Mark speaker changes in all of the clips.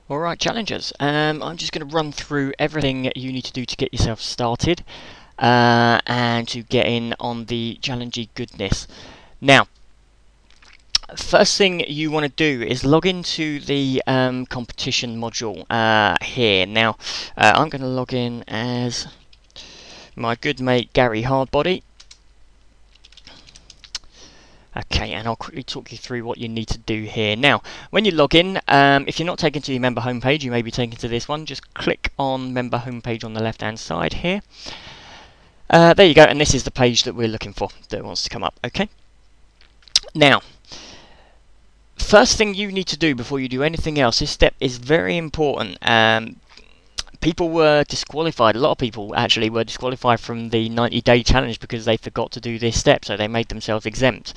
Speaker 1: Alright, challengers, I'm just going to run through everything you need to do to get yourself started and to get in on the challengey goodness. Now, first thing you want to do is log into the competition module here. Now, I'm going to log in as my good mate Gary Hardbody. Okay, and I'll quickly talk you through what you need to do here. Now, when you log in, if you're not taken to your member homepage, you may be taken to this one. Just click on member homepage on the left-hand side here. There you go, and this is the page that we're looking for that wants to come up. Okay. Now, first thing you need to do before you do anything else, this step is very important. People were disqualified. A lot of people actually were disqualified from the 90-day challenge because they forgot to do this step, so they made themselves exempt.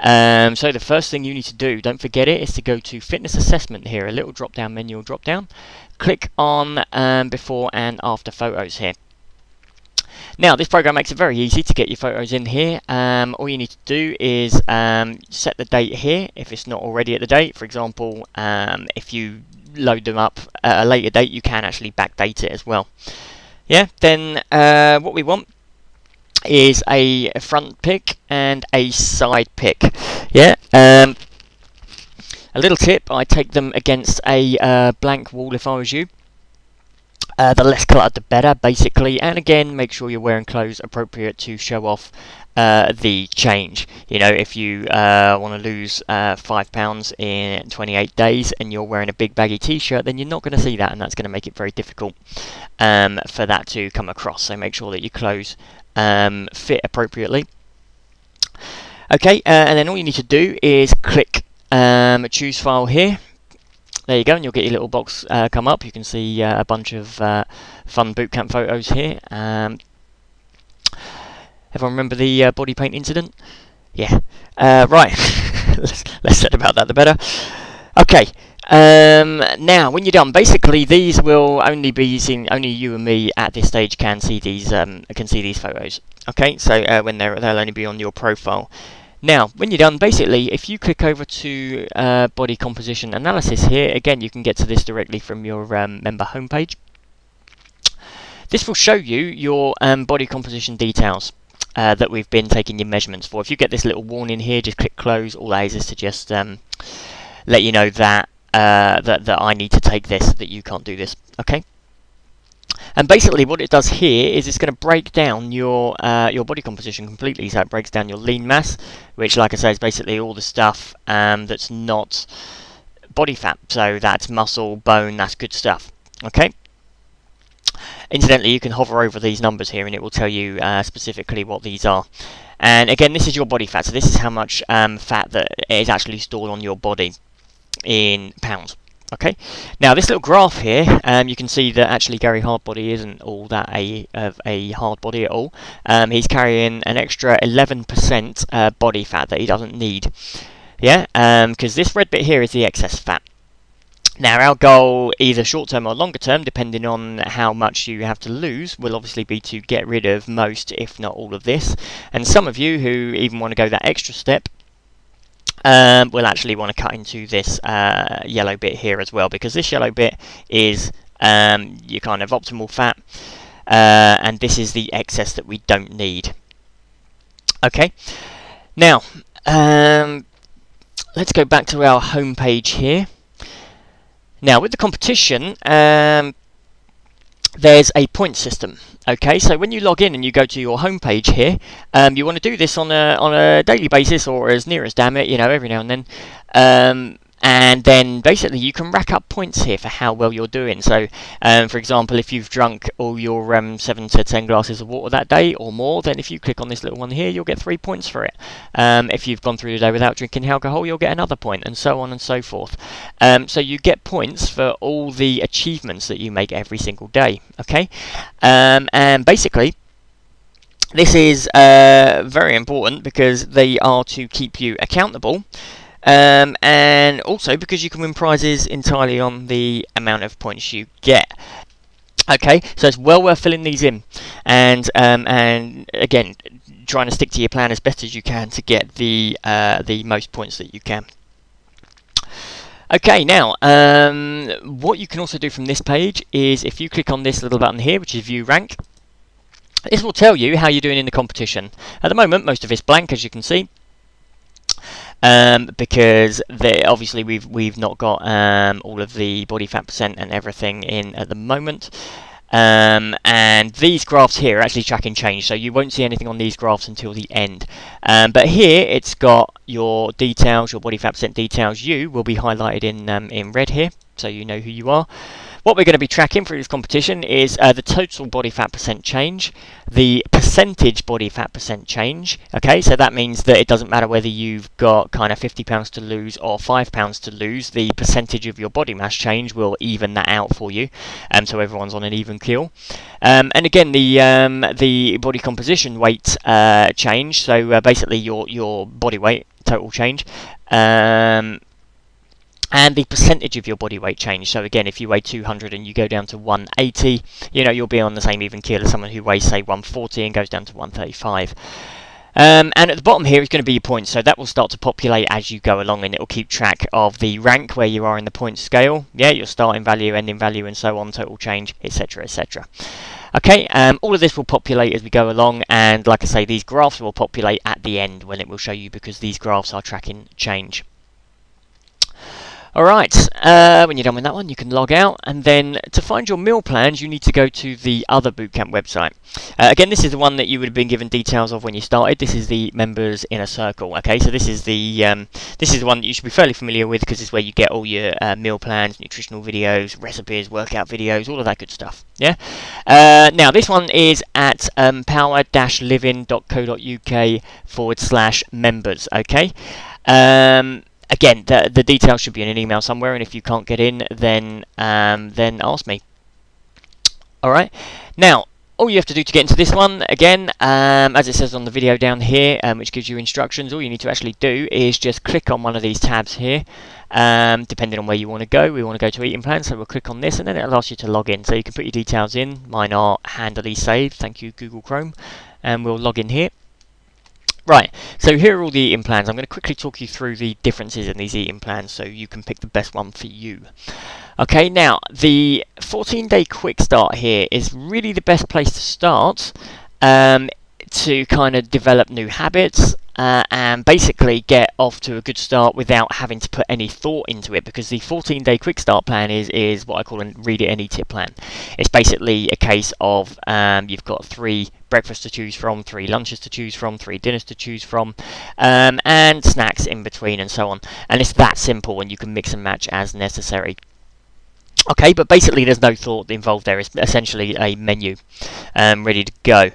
Speaker 1: So the first thing you need to do, don't forget it, is to go to fitness assessment here, a little drop down menu will drop down. Click on before and after photos here. Now, this program makes it very easy to get your photos in here. All you need to do is set the date here if it's not already at the date. For example, if you load them up at a later date, you can actually backdate it as well. Yeah, then what we want is a front pic and a side pic. Yeah, a little tip, I take them against a blank wall if I was you. The less cluttered the better, basically, and again, make sure you're wearing clothes appropriate to show off the change. You know, if you want to lose 5 pounds in 28 days and you're wearing a big baggy t-shirt, then you're not going to see that, and that's going to make it very difficult for that to come across. So make sure that your clothes fit appropriately. Okay, and then all you need to do is click choose file here. There you go, and you'll get your little box come up. You can see a bunch of fun bootcamp photos here. Everyone remember the body paint incident? Yeah. Right. less said about that, the better. Okay. Now, when you're done, basically these will only be seen. Only you and me at this stage can see these. Photos. Okay. So when they'll only be on your profile. Now, when you're done, basically, if you click over to body composition analysis here, again, you can get to this directly from your member homepage. This will show you your body composition details that we've been taking your measurements for. If you get this little warning here, just click close. All that is to just let you know that that I need to take this, that you can't do this. Okay. And basically what it does here is it's going to break down your body composition completely. So it breaks down your lean mass, which, like I say, is basically all the stuff that's not body fat. So that's muscle, bone, that's good stuff. Okay. Incidentally, you can hover over these numbers here and it will tell you specifically what these are. And again, this is your body fat. So this is how much fat that is actually stored on your body in pounds. Okay, now this little graph here, you can see that actually Gary Hardbody isn't all that of a hard body at all. He's carrying an extra 11% body fat that he doesn't need. Yeah, because this red bit here is the excess fat. Now our goal, either short term or longer term, depending on how much you have to lose, will obviously be to get rid of most, if not all of this. And some of you who even want to go that extra step, we'll actually want to cut into this yellow bit here as well, because this yellow bit is your kind of optimal fat, and this is the excess that we don't need. Okay, now let's go back to our home page here. Now with the competition, there's a point system. Okay, so when you log in and you go to your home page here, you want to do this on a daily basis, or as near as damn it, you know, every now and then. And then basically you can rack up points here for how well you're doing. So, for example, if you've drunk all your 7 to 10 glasses of water that day or more, then if you click on this little one here, you'll get 3 points for it. If you've gone through the day without drinking alcohol, you'll get another point, and so on and so forth. So you get points for all the achievements that you make every single day. Okay, and basically, this is very important because they are to keep you accountable. And also because you can win prizes entirely on the amount of points you get. Okay, so it's well worth filling these in, and again, trying to stick to your plan as best as you can to get the most points that you can. Okay, now what you can also do from this page is if you click on this little button here, which is View Rank, this will tell you how you're doing in the competition. At the moment, most of it's blank, as you can see, because obviously we've not got all of the body fat percent and everything in at the moment. And these graphs here are actually tracking change, so you won't see anything on these graphs until the end. But here it's got your details, your body fat percent details. You will be highlighted in red here, so you know who you are. What we're going to be tracking for this competition is the total body fat percent change, the percentage body fat percent change. Okay, so that means that it doesn't matter whether you've got kind of 50 pounds to lose or 5 pounds to lose, the percentage of your body mass change will even that out for you, so everyone's on an even keel. And again, the body composition weight change, so basically your body weight total change. And the percentage of your body weight change. So again, if you weigh 200 and you go down to 180, you know, you'll be on the same even keel as someone who weighs, say, 140 and goes down to 135. And at the bottom here is going to be your points, so that will start to populate as you go along, and it will keep track of the rank where you are in the points scale. Yeah, your starting value, ending value, and so on, total change, etc., etc. Okay, all of this will populate as we go along, and like I say, these graphs will populate at the end when it will show you, because these graphs are tracking change. Alright, when you're done with that one, you can log out, and then to find your meal plans, you need to go to the other bootcamp website. Again, this is the one that you would have been given details of when you started. This is the members inner circle. Okay, so this is the one that you should be fairly familiar with, because it's where you get all your meal plans, nutritional videos, recipes, workout videos, all of that good stuff. Yeah. Now this one is at power-living.co.uk/members. Okay. Again, the details should be in an email somewhere, and if you can't get in, then ask me. Alright, now, all you have to do to get into this one, again, as it says on the video down here, which gives you instructions, all you need to actually do is just click on one of these tabs here, depending on where you want to go. We want to go to eating plans, so we'll click on this, and then it'll ask you to log in. So you can put your details in. Mine are handily saved, thank you Google Chrome, and we'll log in here. Right, so here are all the eating plans. I'm going to quickly talk you through the differences in these eating plans so you can pick the best one for you. Okay, now the 14-day quick start here is really the best place to start to kind of develop new habits and basically get off to a good start without having to put any thought into it, because the 14-day quick start plan is what I call a read it and eat it plan. It's basically a case of you've got 3 breakfasts to choose from, 3 lunches to choose from, 3 dinners to choose from, and snacks in between and so on. And it's that simple, and you can mix and match as necessary. Okay, but basically there's no thought involved there. It's essentially a menu ready to go.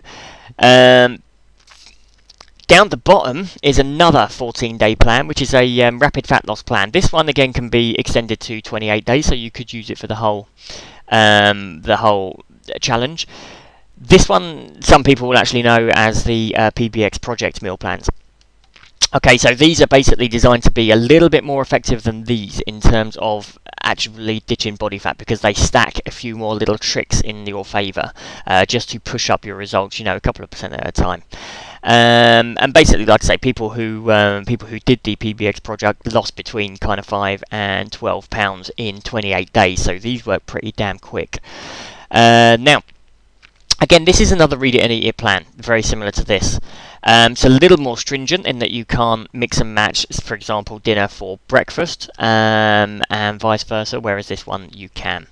Speaker 1: Down the bottom is another 14-day plan, which is a rapid fat loss plan. This one again can be extended to 28 days, so you could use it for the whole challenge. This one, some people will actually know as the PBX Project meal plans. Okay, so these are basically designed to be a little bit more effective than these in terms of actually ditching body fat, because they stack a few more little tricks in your favour just to push up your results, you know, a couple of percent at a time. And basically, like I say, people who did the PBX project lost between kind of 5 and 12 pounds in 28 days, so these work pretty damn quick. Now, again, this is another read it and eat it plan, very similar to this. It's a little more stringent in that you can't mix and match, for example, dinner for breakfast, and vice versa, whereas this one you can.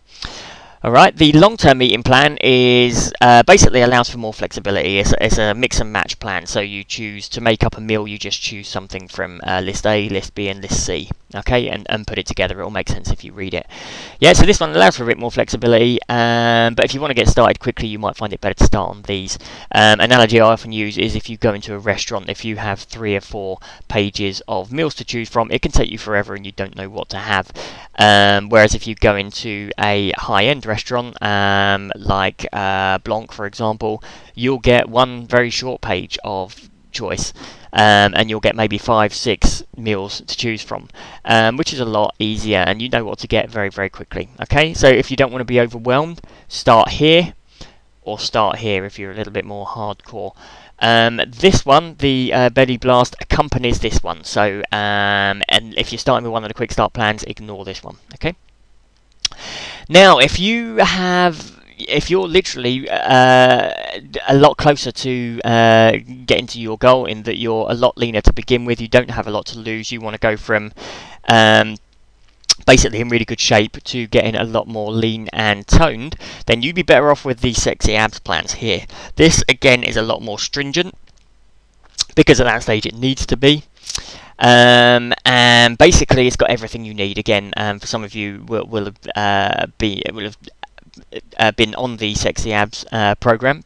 Speaker 1: Alright, the long-term eating plan is basically allows for more flexibility. It's a mix and match plan, so you choose to make up a meal, you just choose something from list A, list B and list C, okay, and put it together. It'll make sense if you read it. Yeah, so this one allows for a bit more flexibility, but if you want to get started quickly, you might find it better to start on these. Analogy I often use is if you go into a restaurant, if you have 3 or 4 pages of meals to choose from, it can take you forever and you don't know what to have. Whereas if you go into a high-end restaurant like Blanc, for example, you'll get one very short page of choice, and you'll get maybe 5-6 meals to choose from, which is a lot easier, and you know what to get very, very quickly. Okay, so if you don't want to be overwhelmed, start here, or start here if you're a little bit more hardcore. This one, the Belly Blast, accompanies this one. So, and if you're starting with one of the quick start plans, ignore this one. Okay. Now, if you're literally a lot closer to getting to your goal, in that you're a lot leaner to begin with, you don't have a lot to lose, you want to go from basically in really good shape to getting a lot more lean and toned, then you'd be better off with the Sexy Abs plans here. This again is a lot more stringent, because at that stage it needs to be. And basically it's got everything you need. Again, for some of you will have been on the Sexy Abs program,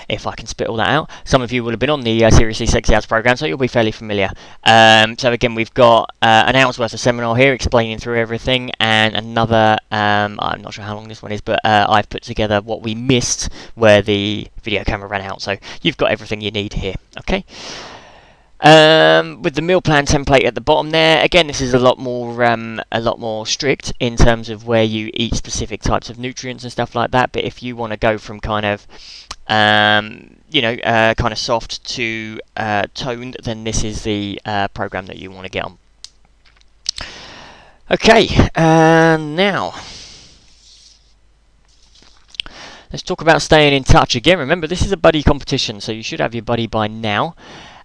Speaker 1: if I can spit all that out. Some of you will have been on the Seriously Sexy Abs program, so you'll be fairly familiar. So again, we've got an hour's worth of seminar here explaining through everything, and another, I'm not sure how long this one is, but I've put together what we missed where the video camera ran out, so you've got everything you need here. Okay. With the meal plan template at the bottom there, again, this is a lot more strict in terms of where you eat specific types of nutrients and stuff like that. But if you want to go from kind of kind of soft to toned, then this is the program that you want to get on. Okay, now let's talk about staying in touch. Again, remember, this is a buddy competition, so you should have your buddy by now.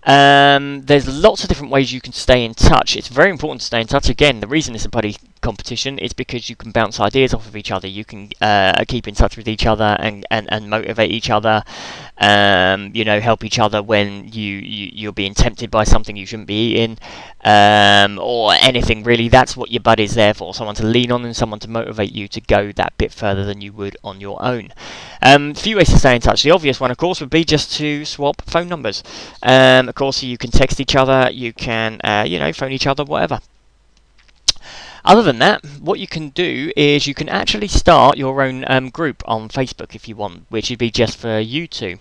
Speaker 1: There's lots of different ways you can stay in touch. It's very important to stay in touch. Again, the reason it's a buddy competition is because you can bounce ideas off of each other. You can keep in touch with each other and motivate each other. Help each other when you're being tempted by something you shouldn't be eating, or anything really. That's what your buddy's there for. Someone to lean on and someone to motivate you to go that bit further than you would on your own. A few ways to stay in touch. The obvious one, of course, would be just to swap phone numbers. Of course, you can text each other, you can phone each other, whatever. Other than that, what you can do is you can actually start your own group on Facebook if you want, which would be just for you two.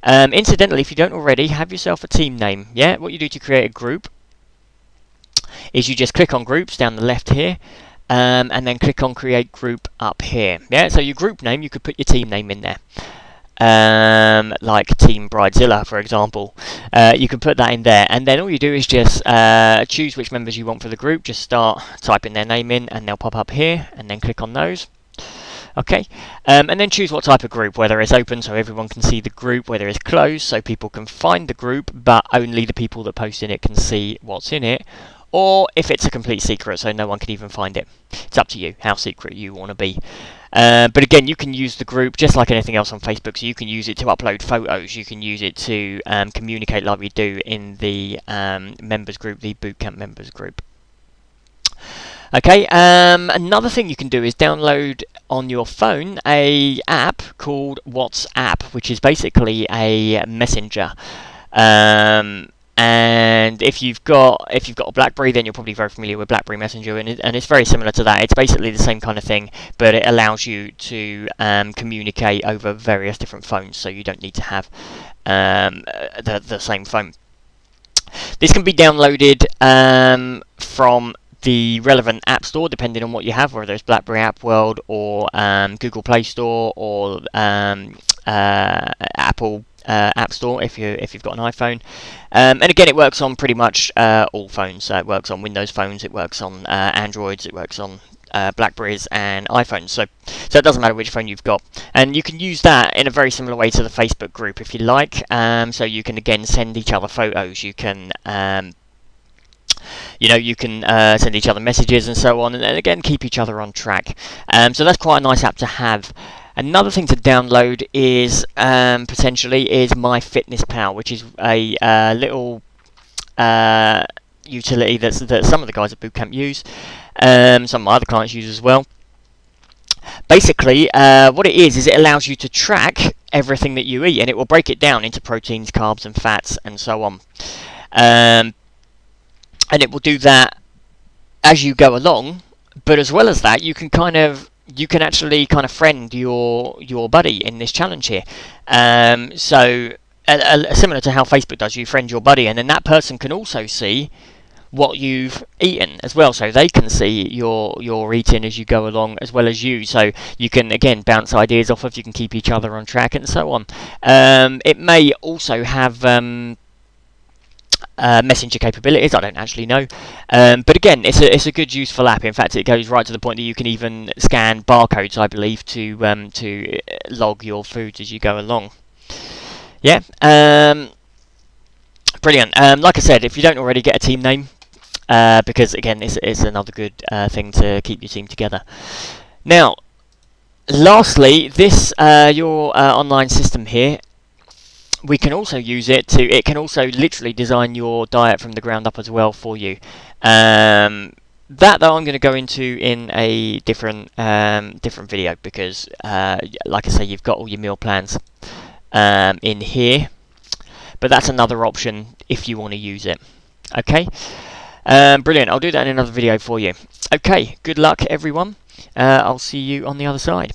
Speaker 1: Incidentally, if you don't already, have yourself a team name. Yeah, what you do to create a group is you just click on groups down the left here, and then click on create group up here. Yeah, so your group name, you could put your team name in there. Like Team Bridezilla, for example. You can put that in there, and then all you do is just choose which members you want for the group. Just start typing their name in, and they'll pop up here, and then click on those. Okay, and then choose what type of group, whether it's open so everyone can see the group, whether it's closed so people can find the group but only the people that post in it can see what's in it, or if it's a complete secret so no one can even find it. It's up to you how secret you want to be. But again, you can use the group just like anything else on Facebook, so you can use it to upload photos, you can use it to communicate like we do in the members group, the Bootcamp members group. Okay, another thing you can do is download on your phone a app called WhatsApp, which is basically a messenger. And if you've got a BlackBerry, then you're probably very familiar with BlackBerry Messenger, and it's very similar to that. It's basically the same kind of thing, but it allows you to communicate over various different phones, so you don't need to have the same phone. This can be downloaded from the relevant app store, depending on what you have, whether it's BlackBerry App World or Google Play Store or Apple App Store if you've got an iPhone. And again, it works on pretty much all phones. It works on Windows phones, it works on Androids, it works on Blackberries and iPhones. So it doesn't matter which phone you've got, and you can use that in a very similar way to the Facebook group if you like. So you can again send each other photos. You can send each other messages and so on, and again keep each other on track. So that's quite a nice app to have. Another thing to download is potentially is MyFitnessPal, which is a little utility that some of the guys at Bootcamp use, some of my other clients use as well. Basically, what it is it allows you to track everything that you eat, and it will break it down into proteins, carbs, and fats, and so on. And it will do that as you go along. But as well as that, you can actually kind of friend your buddy in this challenge here. So similar to how Facebook does, you friend your buddy, and then that person can also see what you've eaten as well, so they can see your eating as you go along as well as you, so you can again bounce ideas off of, you can keep each other on track and so on. It may also have messenger capabilities, I don't actually know, but again it's a good useful app. In fact, it goes right to the point that you can even scan barcodes, I believe, to log your foods as you go along. Yeah, brilliant. Like I said, if you don't already, get a team name, because again it's another good thing to keep your team together. Now lastly, this your online system here, we can also use it to, it can also literally design your diet from the ground up as well for you. That though I'm going to go into in a different video, because like I say, you've got all your meal plans in here, but that's another option if you want to use it. Okay, brilliant. I'll do that in another video for you. Okay, good luck everyone. I'll see you on the other side.